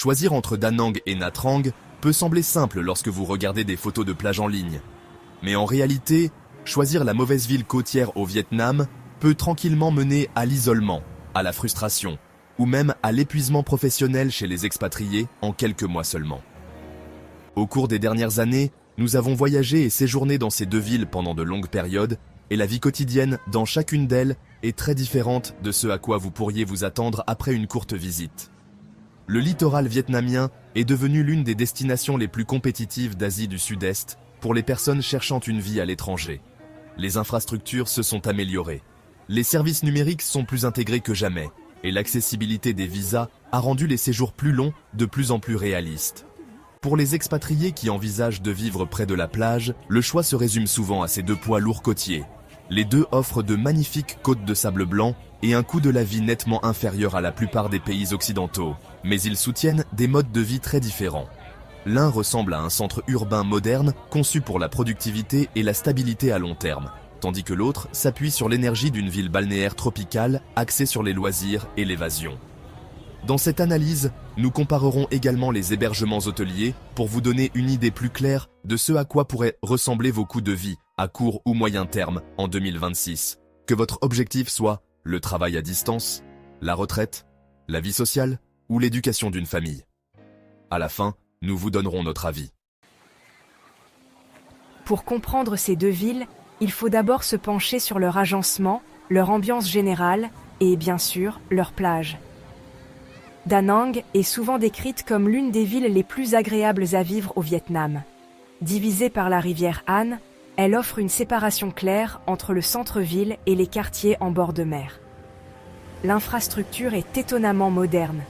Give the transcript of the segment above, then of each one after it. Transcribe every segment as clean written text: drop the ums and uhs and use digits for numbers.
Choisir entre Da Nang et Nha Trang peut sembler simple lorsque vous regardez des photos de plage en ligne. Mais en réalité, choisir la mauvaise ville côtière au Vietnam peut tranquillement mener à l'isolement, à la frustration, ou même à l'épuisement professionnel chez les expatriés en quelques mois seulement. Au cours des dernières années, nous avons voyagé et séjourné dans ces deux villes pendant de longues périodes, et la vie quotidienne dans chacune d'elles est très différente de ce à quoi vous pourriez vous attendre après une courte visite. Le littoral vietnamien est devenu l'une des destinations les plus compétitives d'Asie du Sud-Est pour les personnes cherchant une vie à l'étranger. Les infrastructures se sont améliorées. Les services numériques sont plus intégrés que jamais, et l'accessibilité des visas a rendu les séjours plus longs de plus en plus réalistes. Pour les expatriés qui envisagent de vivre près de la plage, le choix se résume souvent à ces deux poids lourds côtiers. Les deux offrent de magnifiques côtes de sable blanc et un coût de la vie nettement inférieur à la plupart des pays occidentaux, mais ils soutiennent des modes de vie très différents. L'un ressemble à un centre urbain moderne conçu pour la productivité et la stabilité à long terme, tandis que l'autre s'appuie sur l'énergie d'une ville balnéaire tropicale axée sur les loisirs et l'évasion. Dans cette analyse, nous comparerons également les hébergements hôteliers pour vous donner une idée plus claire de ce à quoi pourraient ressembler vos coûts de vie à court ou moyen terme en 2026. Que votre objectif soit le travail à distance, la retraite, la vie sociale ou l'éducation d'une famille. À la fin, nous vous donnerons notre avis. Pour comprendre ces deux villes, il faut d'abord se pencher sur leur agencement, leur ambiance générale et, bien sûr, leurs plages. Da Nang est souvent décrite comme l'une des villes les plus agréables à vivre au Vietnam. Divisée par la rivière Han, elle offre une séparation claire entre le centre-ville et les quartiers en bord de mer. L'infrastructure est étonnamment moderne,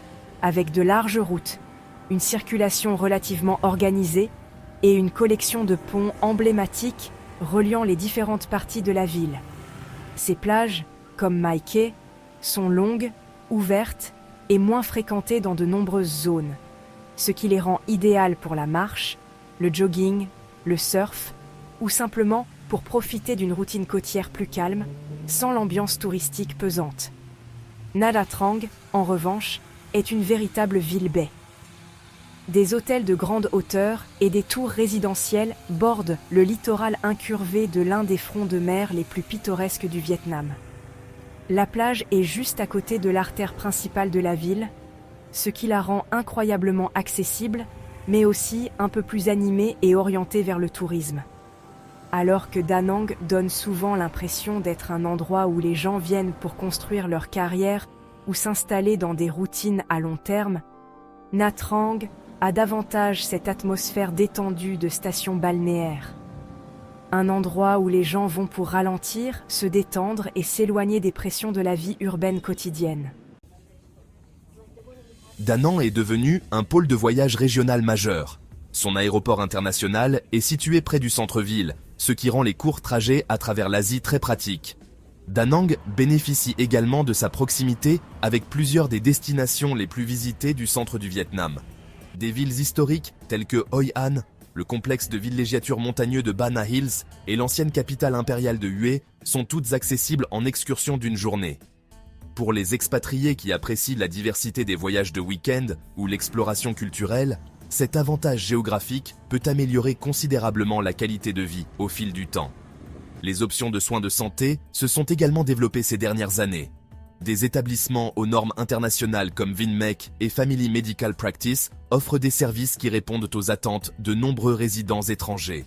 avec de larges routes, une circulation relativement organisée et une collection de ponts emblématiques reliant les différentes parties de la ville. Ces plages, comme Mai Khe, sont longues, ouvertes et moins fréquentées dans de nombreuses zones, ce qui les rend idéales pour la marche, le jogging, le surf ou simplement pour profiter d'une routine côtière plus calme, sans l'ambiance touristique pesante. Nha Trang, en revanche, est une véritable ville-baie. Des hôtels de grande hauteur et des tours résidentielles bordent le littoral incurvé de l'un des fronts de mer les plus pittoresques du Vietnam. La plage est juste à côté de l'artère principale de la ville, ce qui la rend incroyablement accessible, mais aussi un peu plus animée et orientée vers le tourisme. Alors que Da Nang donne souvent l'impression d'être un endroit où les gens viennent pour construire leur carrière ou s'installer dans des routines à long terme, Nha Trang a davantage cette atmosphère détendue de station balnéaire. Un endroit où les gens vont pour ralentir, se détendre et s'éloigner des pressions de la vie urbaine quotidienne. Da Nang est devenu un pôle de voyage régional majeur. Son aéroport international est situé près du centre-ville, ce qui rend les courts trajets à travers l'Asie très pratiques. Da Nang bénéficie également de sa proximité avec plusieurs des destinations les plus visitées du centre du Vietnam. Des villes historiques telles que Hoi An, le complexe de villégiature montagneux de Ba Na Hills et l'ancienne capitale impériale de Hue sont toutes accessibles en excursion d'une journée. Pour les expatriés qui apprécient la diversité des voyages de week-end ou l'exploration culturelle, cet avantage géographique peut améliorer considérablement la qualité de vie au fil du temps. Les options de soins de santé se sont également développées ces dernières années. Des établissements aux normes internationales comme Vinmec et Family Medical Practice offrent des services qui répondent aux attentes de nombreux résidents étrangers.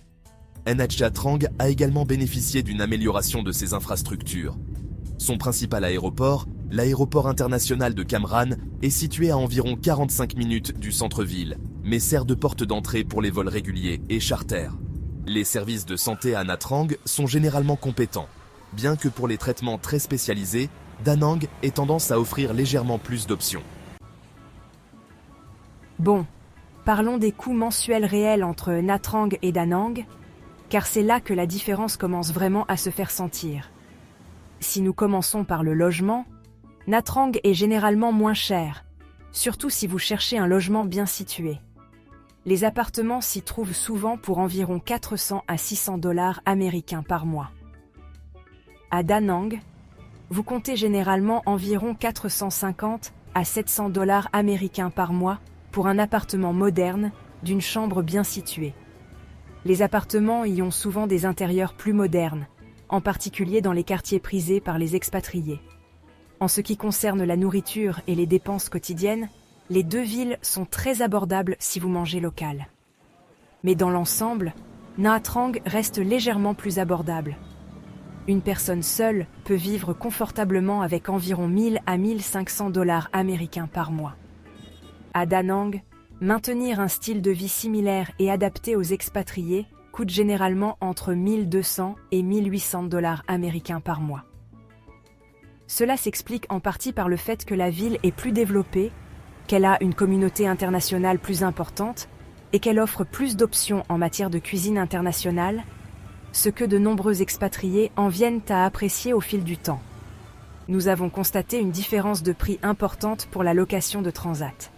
Nha Trang a également bénéficié d'une amélioration de ses infrastructures. Son principal aéroport, l'aéroport international de Cam Ranh, est situé à environ 45 minutes du centre-ville, mais sert de porte d'entrée pour les vols réguliers et charters. Les services de santé à Nha Trang sont généralement compétents, bien que pour les traitements très spécialisés, Da Nang ait tendance à offrir légèrement plus d'options. Bon, parlons des coûts mensuels réels entre Nha Trang et Da Nang, car c'est là que la différence commence vraiment à se faire sentir. Si nous commençons par le logement, Nha Trang est généralement moins cher, surtout si vous cherchez un logement bien situé. Les appartements s'y trouvent souvent pour environ 400 à 600 $ américains par mois. À Da Nang, vous comptez généralement environ 450 à 700 $ américains par mois pour un appartement moderne, d'une chambre bien située. Les appartements y ont souvent des intérieurs plus modernes, en particulier dans les quartiers prisés par les expatriés. En ce qui concerne la nourriture et les dépenses quotidiennes, les deux villes sont très abordables si vous mangez local. Mais dans l'ensemble, Nha Trang reste légèrement plus abordable. Une personne seule peut vivre confortablement avec environ 1000 à 1500 dollars américains par mois. À Da Nang, maintenir un style de vie similaire et adapté aux expatriés coûte généralement entre 1200 et 1800 dollars américains par mois. Cela s'explique en partie par le fait que la ville est plus développée, qu'elle a une communauté internationale plus importante et qu'elle offre plus d'options en matière de cuisine internationale, ce que de nombreux expatriés en viennent à apprécier au fil du temps. Nous avons constaté une différence de prix importante pour la location de transat.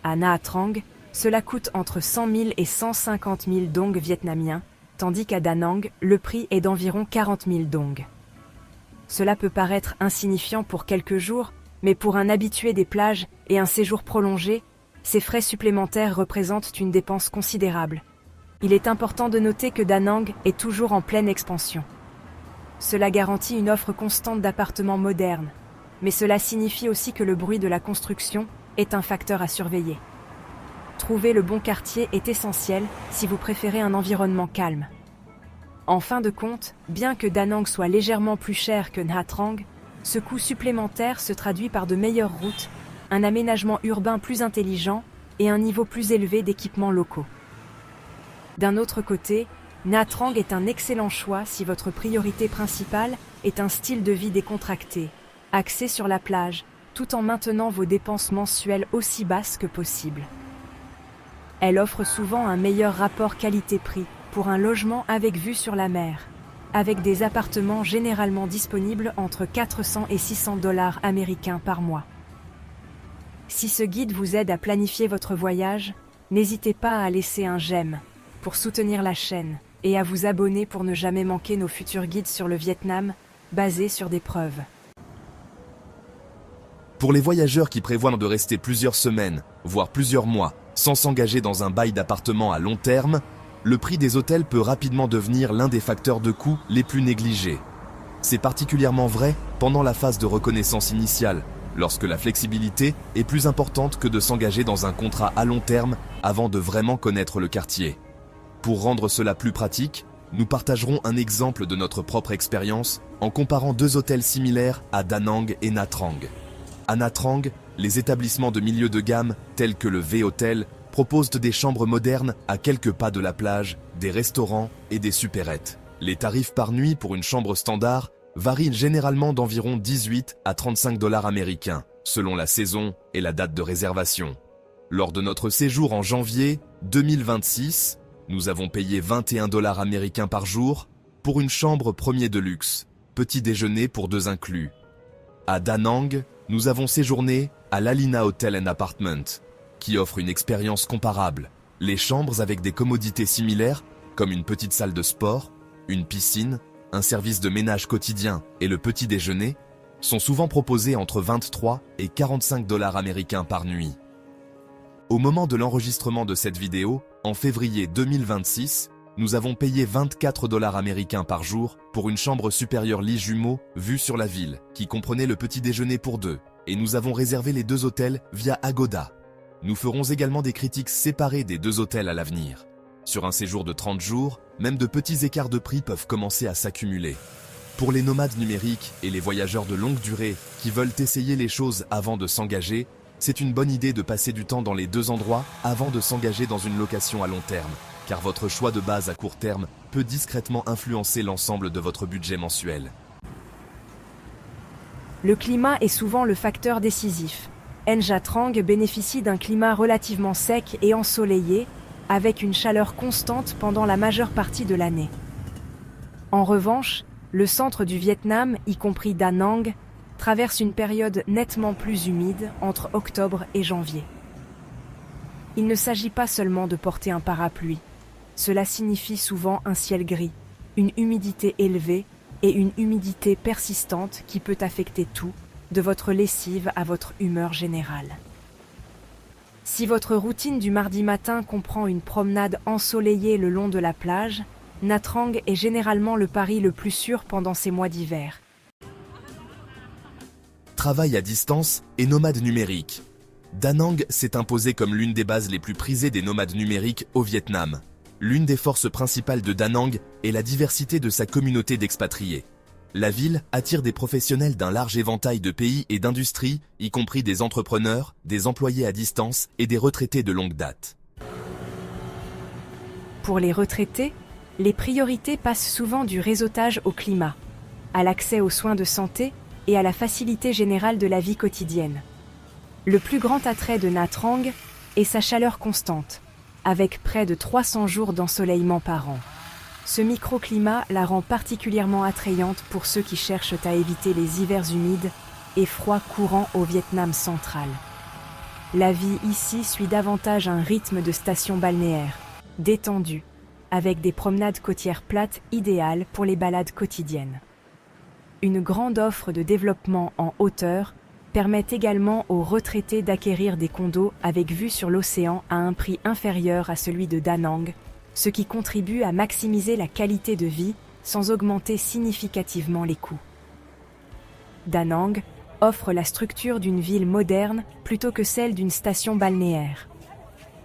À Nha Trang, cela coûte entre 100 000 et 150 000 dong vietnamiens, tandis qu'à Da Nang, le prix est d'environ 40 000 dong. Cela peut paraître insignifiant pour quelques jours, mais pour un habitué des plages et un séjour prolongé, ces frais supplémentaires représentent une dépense considérable. Il est important de noter que Da Nang est toujours en pleine expansion. Cela garantit une offre constante d'appartements modernes, mais cela signifie aussi que le bruit de la construction est un facteur à surveiller. Trouver le bon quartier est essentiel si vous préférez un environnement calme. En fin de compte, bien que Da Nang soit légèrement plus cher que Nha Trang, ce coût supplémentaire se traduit par de meilleures routes, un aménagement urbain plus intelligent et un niveau plus élevé d'équipements locaux. D'un autre côté, Nha Trang est un excellent choix si votre priorité principale est un style de vie décontracté, axé sur la plage, tout en maintenant vos dépenses mensuelles aussi basses que possible. Elle offre souvent un meilleur rapport qualité-prix pour un logement avec vue sur la mer, avec des appartements généralement disponibles entre 400 et 600 dollars américains par mois. Si ce guide vous aide à planifier votre voyage, n'hésitez pas à laisser un j'aime pour soutenir la chaîne et à vous abonner pour ne jamais manquer nos futurs guides sur le Vietnam, basés sur des preuves. Pour les voyageurs qui prévoient de rester plusieurs semaines, voire plusieurs mois, sans s'engager dans un bail d'appartement à long terme, le prix des hôtels peut rapidement devenir l'un des facteurs de coût les plus négligés. C'est particulièrement vrai pendant la phase de reconnaissance initiale, lorsque la flexibilité est plus importante que de s'engager dans un contrat à long terme avant de vraiment connaître le quartier. Pour rendre cela plus pratique, nous partagerons un exemple de notre propre expérience en comparant deux hôtels similaires à Da Nang et Nha Trang. À Nha Trang, les établissements de milieu de gamme tels que le V-Hotel proposent des chambres modernes à quelques pas de la plage, des restaurants et des supérettes. Les tarifs par nuit pour une chambre standard varient généralement d'environ 18 à 35 dollars américains, selon la saison et la date de réservation. Lors de notre séjour en janvier 2026, nous avons payé 21 dollars américains par jour pour une chambre premier de luxe, petit déjeuner pour deux inclus. À Da Nang, nous avons séjourné à l'Alina Hotel and Apartment, qui offre une expérience comparable. Les chambres avec des commodités similaires, comme une petite salle de sport, une piscine, un service de ménage quotidien et le petit déjeuner, sont souvent proposées entre 23 et 45 dollars américains par nuit. Au moment de l'enregistrement de cette vidéo, en février 2026, nous avons payé 24 dollars américains par jour pour une chambre supérieure lit jumeau vue sur la ville, qui comprenait le petit déjeuner pour deux, et nous avons réservé les deux hôtels via Agoda. Nous ferons également des critiques séparées des deux hôtels à l'avenir. Sur un séjour de 30 jours, même de petits écarts de prix peuvent commencer à s'accumuler. Pour les nomades numériques et les voyageurs de longue durée qui veulent essayer les choses avant de s'engager, c'est une bonne idée de passer du temps dans les deux endroits avant de s'engager dans une location à long terme, car votre choix de base à court terme peut discrètement influencer l'ensemble de votre budget mensuel. Le climat est souvent le facteur décisif. Nha Trang bénéficie d'un climat relativement sec et ensoleillé, avec une chaleur constante pendant la majeure partie de l'année. En revanche, le centre du Vietnam, y compris Da Nang, traverse une période nettement plus humide entre octobre et janvier. Il ne s'agit pas seulement de porter un parapluie. Cela signifie souvent un ciel gris, une humidité élevée et une humidité persistante qui peut affecter tout, de votre lessive à votre humeur générale. Si votre routine du mardi matin comprend une promenade ensoleillée le long de la plage, Nha Trang est généralement le pari le plus sûr pendant ces mois d'hiver. Travail à distance et nomade numérique. Da Nang s'est imposé comme l'une des bases les plus prisées des nomades numériques au Vietnam. L'une des forces principales de Da Nang est la diversité de sa communauté d'expatriés. La ville attire des professionnels d'un large éventail de pays et d'industries, y compris des entrepreneurs, des employés à distance et des retraités de longue date. Pour les retraités, les priorités passent souvent du réseautage au climat, à l'accès aux soins de santé et à la facilité générale de la vie quotidienne. Le plus grand attrait de Nha Trang est sa chaleur constante, avec près de 300 jours d'ensoleillement par an. Ce microclimat la rend particulièrement attrayante pour ceux qui cherchent à éviter les hivers humides et froids courants au Vietnam central. La vie ici suit davantage un rythme de station balnéaire, détendu, avec des promenades côtières plates idéales pour les balades quotidiennes. Une grande offre de développement en hauteur permet également aux retraités d'acquérir des condos avec vue sur l'océan à un prix inférieur à celui de Da Nang, ce qui contribue à maximiser la qualité de vie sans augmenter significativement les coûts. Da Nang offre la structure d'une ville moderne plutôt que celle d'une station balnéaire.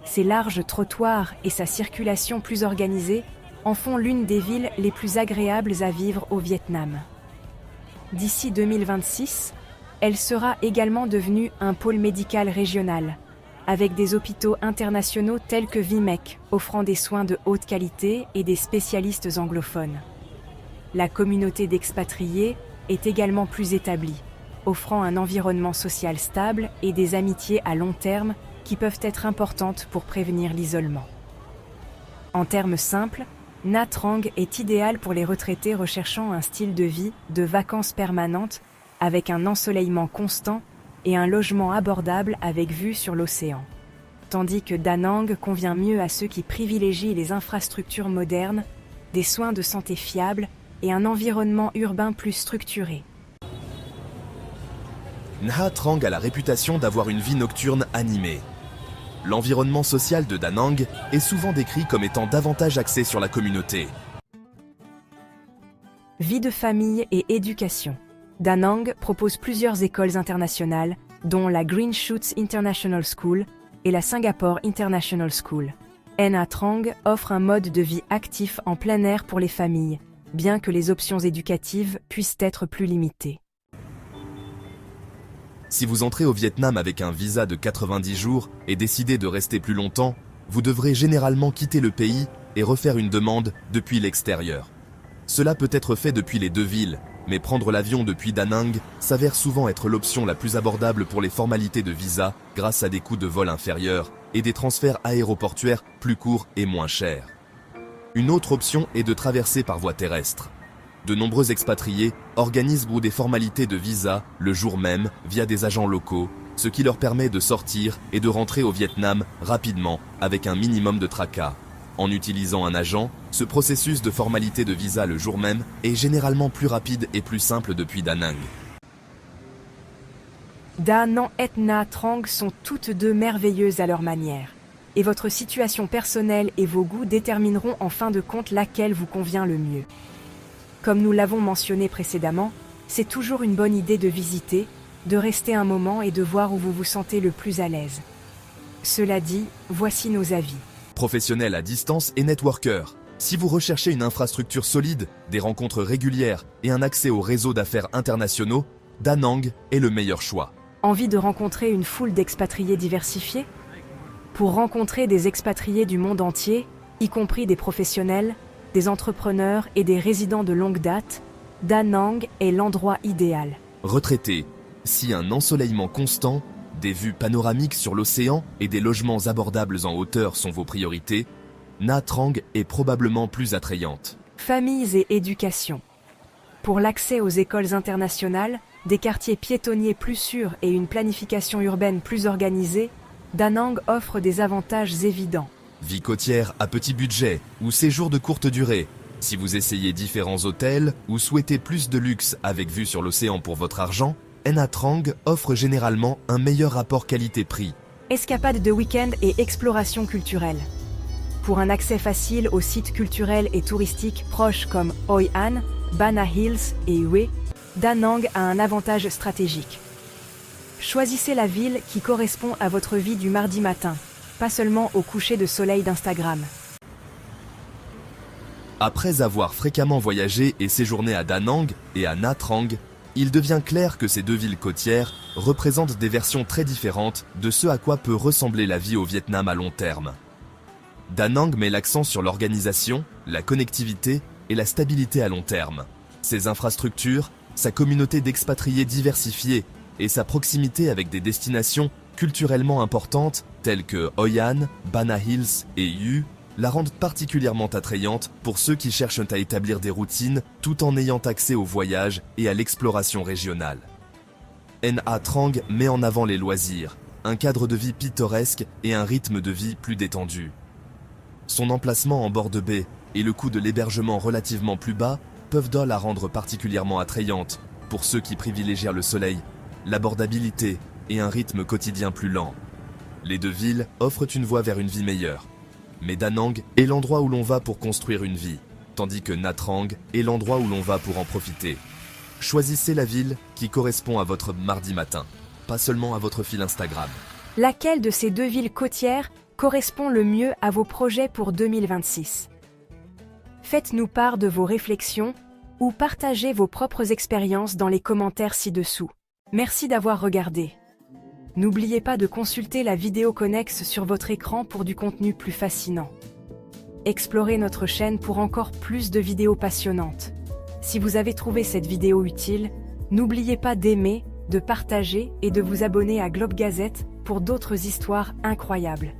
Ses larges trottoirs et sa circulation plus organisée en font l'une des villes les plus agréables à vivre au Vietnam. D'ici 2026, elle sera également devenue un pôle médical régional, avec des hôpitaux internationaux tels que VIMEC, offrant des soins de haute qualité et des spécialistes anglophones. La communauté d'expatriés est également plus établie, offrant un environnement social stable et des amitiés à long terme qui peuvent être importantes pour prévenir l'isolement. En termes simples, Nha Trang est idéal pour les retraités recherchant un style de vie de vacances permanentes avec un ensoleillement constant et un logement abordable avec vue sur l'océan. Tandis que Da Nang convient mieux à ceux qui privilégient les infrastructures modernes, des soins de santé fiables et un environnement urbain plus structuré. Nha Trang a la réputation d'avoir une vie nocturne animée. L'environnement social de Da Nang est souvent décrit comme étant davantage axé sur la communauté. Vie de famille et éducation. Da Nang propose plusieurs écoles internationales, dont la Green Shoots International School et la Singapore International School. Nha Trang offre un mode de vie actif en plein air pour les familles, bien que les options éducatives puissent être plus limitées. Si vous entrez au Vietnam avec un visa de 90 jours et décidez de rester plus longtemps, vous devrez généralement quitter le pays et refaire une demande depuis l'extérieur. Cela peut être fait depuis les deux villes, mais prendre l'avion depuis Da Nang s'avère souvent être l'option la plus abordable pour les formalités de visa grâce à des coûts de vol inférieurs et des transferts aéroportuaires plus courts et moins chers. Une autre option est de traverser par voie terrestre. De nombreux expatriés organisent des formalités de visa le jour même via des agents locaux, ce qui leur permet de sortir et de rentrer au Vietnam rapidement avec un minimum de tracas. En utilisant un agent, ce processus de formalité de visa le jour même est généralement plus rapide et plus simple depuis Da Nang. Da Nang et Nha Trang sont toutes deux merveilleuses à leur manière, et votre situation personnelle et vos goûts détermineront en fin de compte laquelle vous convient le mieux. Comme nous l'avons mentionné précédemment, c'est toujours une bonne idée de visiter, de rester un moment et de voir où vous vous sentez le plus à l'aise. Cela dit, voici nos avis. Professionnels à distance et networkers. Si vous recherchez une infrastructure solide, des rencontres régulières et un accès au réseau d'affaires internationaux, Da Nang est le meilleur choix. Envie de rencontrer une foule d'expatriés diversifiés ? Pour rencontrer des expatriés du monde entier, y compris des professionnels, des entrepreneurs et des résidents de longue date, Da Nang est l'endroit idéal. Retraité, si un ensoleillement constant, des vues panoramiques sur l'océan et des logements abordables en hauteur sont vos priorités, Nha Trang est probablement plus attrayante. Familles et éducation. Pour l'accès aux écoles internationales, des quartiers piétonniers plus sûrs et une planification urbaine plus organisée, Da Nang offre des avantages évidents. Vie côtière à petit budget ou séjour de courte durée. Si vous essayez différents hôtels ou souhaitez plus de luxe avec vue sur l'océan pour votre argent, Nha Trang offre généralement un meilleur rapport qualité-prix. Escapades de week-end et exploration culturelle. Pour un accès facile aux sites culturels et touristiques proches comme Hoi An, Bana Hills et Hue, Da Nang a un avantage stratégique. Choisissez la ville qui correspond à votre vie du mardi matin, pas seulement au coucher de soleil d'Instagram. Après avoir fréquemment voyagé et séjourné à Da Nang et à Nha Trang, il devient clair que ces deux villes côtières représentent des versions très différentes de ce à quoi peut ressembler la vie au Vietnam à long terme. Da Nang met l'accent sur l'organisation, la connectivité et la stabilité à long terme. Ses infrastructures, sa communauté d'expatriés diversifiée et sa proximité avec des destinations culturellement importantes telles que Hoi An, Bana Hills et Hue la rendent particulièrement attrayante pour ceux qui cherchent à établir des routines tout en ayant accès au voyage et à l'exploration régionale. Nha Trang met en avant les loisirs, un cadre de vie pittoresque et un rythme de vie plus détendu. Son emplacement en bord de baie et le coût de l'hébergement relativement plus bas peuvent la rendre particulièrement attrayante pour ceux qui privilégient le soleil, l'abordabilité et un rythme quotidien plus lent. Les deux villes offrent une voie vers une vie meilleure. Mais Da Nang est l'endroit où l'on va pour construire une vie, tandis que Nha Trang est l'endroit où l'on va pour en profiter. Choisissez la ville qui correspond à votre mardi matin, pas seulement à votre fil Instagram. Laquelle de ces deux villes côtières correspond le mieux à vos projets pour 2026? Faites-nous part de vos réflexions ou partagez vos propres expériences dans les commentaires ci-dessous. Merci d'avoir regardé. N'oubliez pas de consulter la vidéo connexe sur votre écran pour du contenu plus fascinant. Explorez notre chaîne pour encore plus de vidéos passionnantes. Si vous avez trouvé cette vidéo utile, n'oubliez pas d'aimer, de partager et de vous abonner à Globe Gazette pour d'autres histoires incroyables.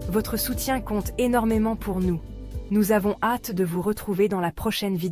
Votre soutien compte énormément pour nous. Nous avons hâte de vous retrouver dans la prochaine vidéo.